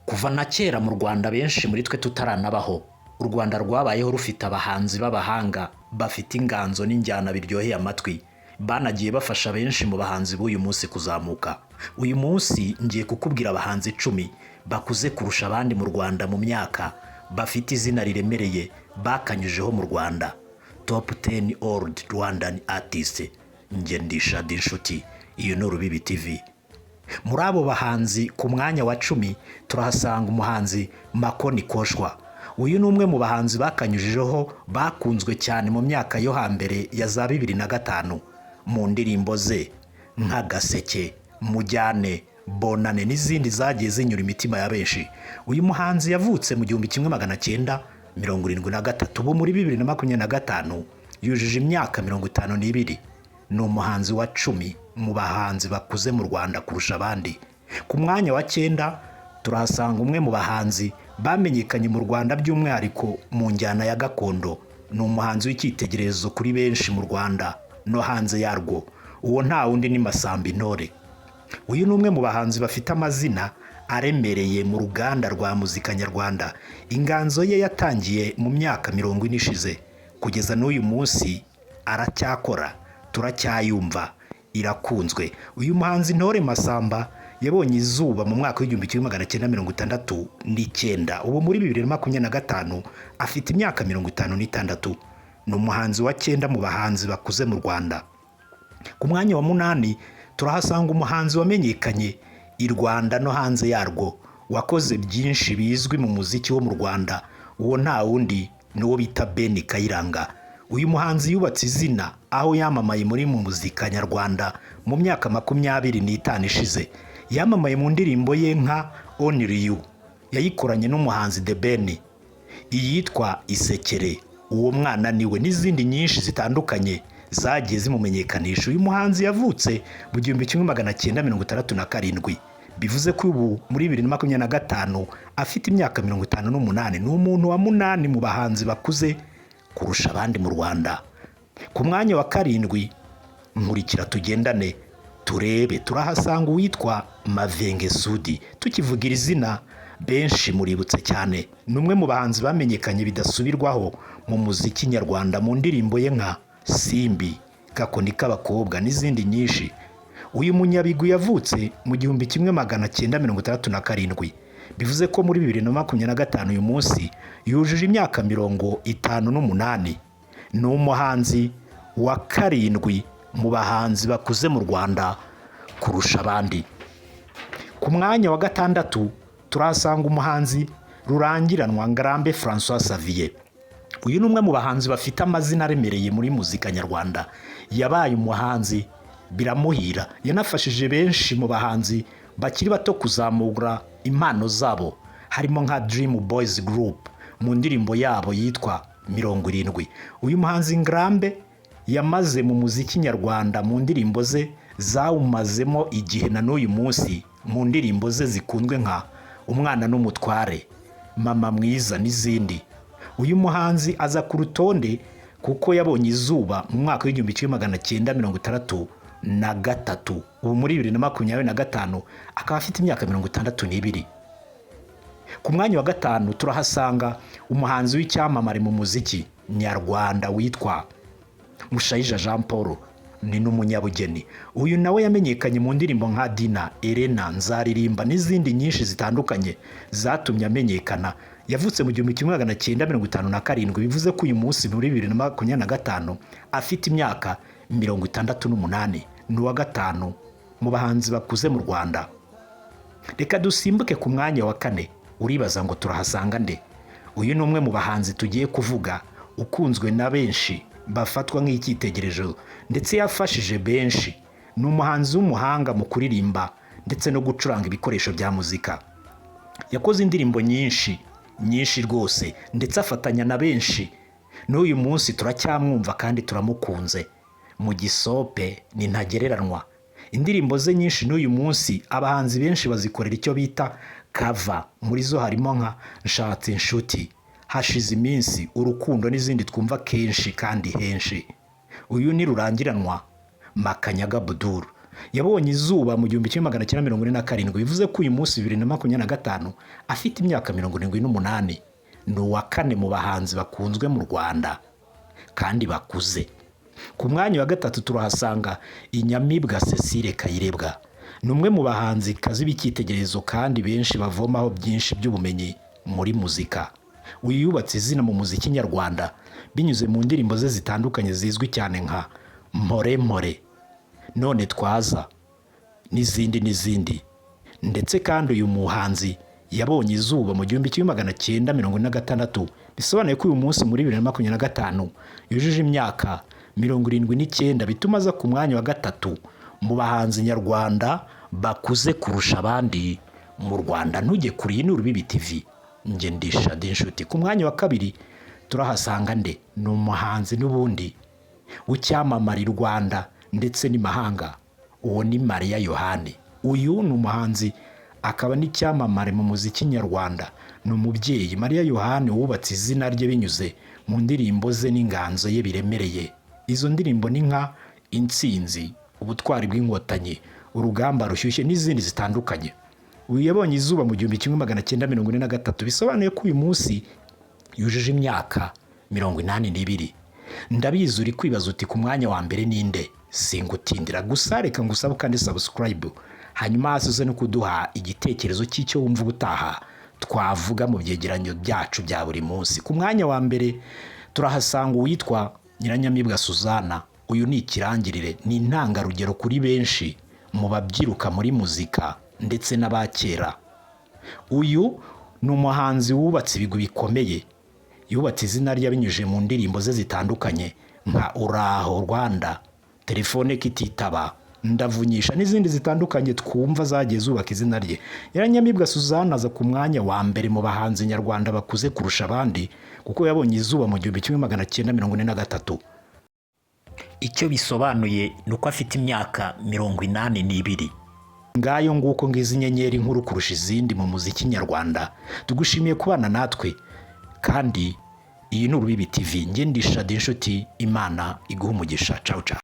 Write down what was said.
Kuva na kera mu Rwanda benshi muri twe tutaranabaho, u Rwanda rwabayeho rufite abahanzi b'abahanga bafite inganzo n'injyana biryoheye amatwi, banagiye bafasha benshi mu bahanzi b'uyu munsi kuzamuka. Uyu munsi ngiye kukubwira abahanzi 10 bakuze kurusha abandi mu Rwanda mu myaka, bafite izina riremereye bakanyujeho mu Rwanda. Top 10 Old Rwandan Artists. Nge ndi Shaddy Nshuti, iyo ni Urubibi TV. Muri abo bahanzi ku mwanya wa 10 turahasanga umuhanzi Makoni Koshwa. Uyu ni umwe mu bahanzi bakanyujijeho bakunzwe cyane mu myaka yo hambere ya za 2005 mu ndirimbo ze nka Gaseke, Mujyane, Bonane n'izindi zagiye zinyura imitima ya benshi. Uyu muhanzi yavutse mu 1973, ubu muri 2025 yujuje imyaka 52. Ni umuhanzi wa 10 mu bahanzi bakuze mu Rwanda kurusha abandi. Ku mwanya wa 9 turahasanga umwe mu bahanzi bamenyekanye mu Rwanda by'umwihariko mu njyana ya gakondo. Ni umuhanzi w'icyitegererezo kuri benshi mu Rwanda no hanze yarwo. Uwo nta wundi ni Masamba Intore. Uyu ni umwe mu bahanzi bafite amazina aremereye mu ruganda rwa muzika nyarwanda. Inganzo ye yatangiye mu myaka 40 ishize, kugeza n'uyu munsi aracyakora, turacyayumva, irakunzwe. Uyu muhanzi Intore Masamba yabonye izuba mu mwaka w'1969, ubu muri 2025 afite imyaka 56. Ni umuhanzi wa 9 mu bahanzi bakuze mu Rwanda. Ku mwanya wa 8 turahasanga umuhanzi wamenyekanye i Rwanda no hanze yarwo, wakoze byinshi bizwi mu muziki wo mu Rwanda. Uwo nta wundi ni uwo bita Ben Kayiranga. Uyu muhanzi yubatse izina aho yamamaye muri mu muzika nyarwanda mu myaka 25 ishize. Yamamaye mu ndirimbo ye nka Only You, yayikoranye n'umuhanzi The Ben, iyitwa Isekere, Uwo mwana niwe, n'izindi nyinshi zitandukanye zagiye zimumenyekanisha. Uyu muhanzi yavutse mu 1967, bivuze ko ubu muri 2025 afite imyaka 58. Ni umuntu wa 8 mu bahanzi bakuze kurusha abandi mu Rwanda. Ku mwanya wa 7 nkurikira tugendane turebe, turahasanga uwitwa Mavenge Sudi. Tukivugira izina benshi muributse cyane. Ni umwe mu bahanzi bamenyekanye bidasubirwaho mu muziki nyarwanda mu ndirimbo ye nka Simbi, Gakoni k'abakobwa n'izindi nyinshi. Uyu munyabigwi yavutse mu 1967, bivuze ko muri 2025 uyu munsi yujuje imyaka 58. Ni umuhanzi wa 7 mu bahanzi bakuze mu Rwanda kurusha abandi. Ku mwanya wa 6 turahasanga umuhanzi Rurangiranwa Ngarambe François Xavier. Uyu ni umwe mu bahanzi bafite amazina aremereye muri muzika nyarwanda. Yabaye umuhanzi biramuhira, yanafashije benshi mu bahanzi bakiri bato kuzamura impano zabo, harimo nka Dream Boys Group mu ndirimbo yabo yitwa 70. Uyu muhanzi Ngarambe yamaze mu muziki nyarwanda mu ndirimbo ze zawumazemo igihe na n'uyu munsi mu ndirimbo ze zikunzwe nka Umwana n'Umutware, Mama Mwiza n'izindi. Uyu muhanzi aza ku rutonde kuko yabonye izuba mu mwaka w'1963, ubu muri 2025 akaba afite imyaka 62. Ku mwanya wa 5 turahasanga umuhanzi w'icyamamare mu muziki nyarwanda witwa Mushayija Jean Paul, ni n'umunyabugeni. Uyu nawe yamenyekanye mu ndirimbo nka Dina, Elena, Nzaririmba n'izindi nyinshi zitandukanye zatumye amenyekana. Yavutse mu 1957, bivuze ko uyu munsi muri 2025 afite imyaka 68. Ni uwa 5 mu bahanzi bakuze mu Rwanda. Reka dusimbuke ku mwanya wa 4. Uribaza ngo turahasanga nde? Uyu ni umwe mu bahanzi tugiye kuvuga ukunzwe na benshi, bafatwa nk'icyitegererezo ndetse yafashije benshi. Ni umuhanzi w'umuhanga mu kuririmba ndetse no gucuranga ibikoresho bya muzika. Yakoze indirimbo nyinshi rwose ndetse afatanya na benshi. N'uyu munsi turacyamwumva kandi turamukunze. Mu Gisope ni ntagereranywa. Indirimbo ze nyinshi n'uyu munsi abahanzi benshi bazikorera icyo bita cover. Muri zo harimo nka Nshatse Inshuti, Hashize Iminsi, Urukundo n'izindi twumva kenshi kandi henshi. Uyu ni Rurangiranwa Makanyaga Abdul. yabonye izuba mu 1947, bivuze ko uyu munsi 2025 afite imyaka 78. Ni uwa kane mu bahanzi bakunzwe mu Rwanda kandi bakuze. Ku mwanya wa gatatu turahasanga Inyamibwa Cecile Kayirebwa. Ni umwe mu bahanzi kazi b'icyitegererezo kandi benshi bavomaho byinshi by'ubumenyi muri muzika. Uyu yubatse izina mu muziki nyarwanda binyuze mu ndirimbo ze zitandukanye zizwi cyane nka Mpore Mpore, None Twaza n'izindi. Ndetse kandi uyu muhanzi yabonye izuba mu 1976, bisobanuye ko uyu munsi muri 2025 yujuje imyaka 79, bituma aza ku mwanya wa gatatu mu bahanzi nyarwanda bakuze kurusha abandi mu Rwanda. Ntujye kuri iyi ni Urubibi TV, nge ndisha inshuti. Ku mwanya wa kabiri turahasanga nde? Ni umuhanzi n'ubundi w'icyamamare i Rwanda ndetse n'imahanga. Uwo ni Mariya Yohani. Uyu ni umuhanzi akaba n'icyamamare mu muziki nyarwanda. Ni umubyeyi. Mariya Yohani wubatse izina rye binyuze mu ndirimbo ze n'inganzo ye biremereye. Izo ndirimbo ni nka Intsinzi, Ubutwari bw'Inkotanyi, Urugamba rushyushye n'izindi zitandukanye. Uyu yabonye izuba mu 1943, bisobanuye ko uyu munsi yujuje imyaka 82. Ndabizi uri kwibaza uti ku mwanya wa mbere ninde? Singutindira, gusa reka ngusaba kandi subscribe, hanyuma hasi uze no kuduha igitekerezo cy'icyo wumva ubutaha twavuga mu byegeranyo byacu bya buri munsi. Ku mwanya wa mbere turahasanga uwitwa Nyiranyamibwa Suzana. Uyu ni ikirangirire, ni intangarugero kuri benshi mu babyiruka muri muzika ndetse n'abakera. Uyu ni umuhanzi wubatse ibigwi bikomeye. Yubatse izina rye binyuje mu ndirimbo ze zitandukanye nka Uraho Rwanda, Telefone kititaba, Ndavunyisha n'izindi zitandukanye twumva zagiye zubaka izina rye. Nyiranyamibwa Suzana aza ku mwanya wa mbere mu bahanzi nyarwanda bakuze kurusha abandi kuko yabonye izuba mu 1943. Icyo bisobanuye ni uko afite imyaka 82. Ngayo nguko ngizi nyenyeri nkuru kurusha izindi mu muziki nyarwanda. Tugushimiye kubana natwe kandi iyi ni Urubibi TV, nge ndisha inshuti. Imana iguha umugisha. Ciao ciao.